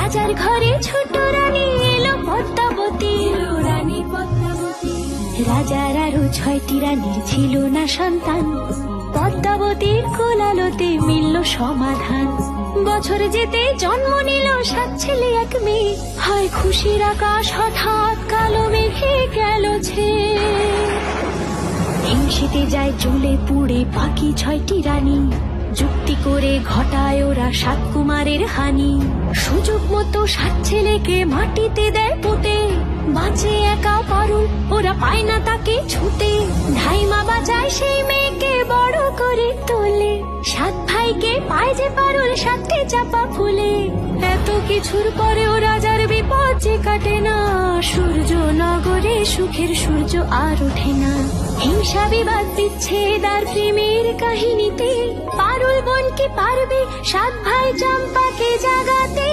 রাজার ঘরে ছোট রানী এলো পদ্মাবতী। রাজার আরো 6টি রানীর ছিল না সন্তান, পদ্মাবতীর কোলালোতে মিলল সমাধান। বছর যেতে জন্ম নিল 7 ছেলে 1 মেয়ে, হয় খুশির আকাশ হঠাৎ কালো মেঘে গেল ছেয়ে। হিংসেতে যায় জ্বলে পুড়ে বাকি 6টি রানী, যুক্তি করে ঘটায় ওরা 7 কুমারের হানি। সুযোগ মতো 7 ছেলেকে মাটিতে দেয় পুঁতে, বাঁচে একা পারুল ওরা পায় না তাকে ছুতে। ধাইমা বাঁচায় সেই মেয়েকে বড় করে তোলে, 7 ভাইকে পায় যে পারুল 7টে চাপা ফুলে। এত কিছুর পরেও রাজার বিপদ যে কাটে না, সূর্য নগরে সুখের সূর্য আর ওঠে না। হিংসা বিবাদ বিচ্ছেদ আর প্রেমের কাহিনীতে পারুল বোন কি পারবে 7 ভাই চম্পাকে জাগাতে।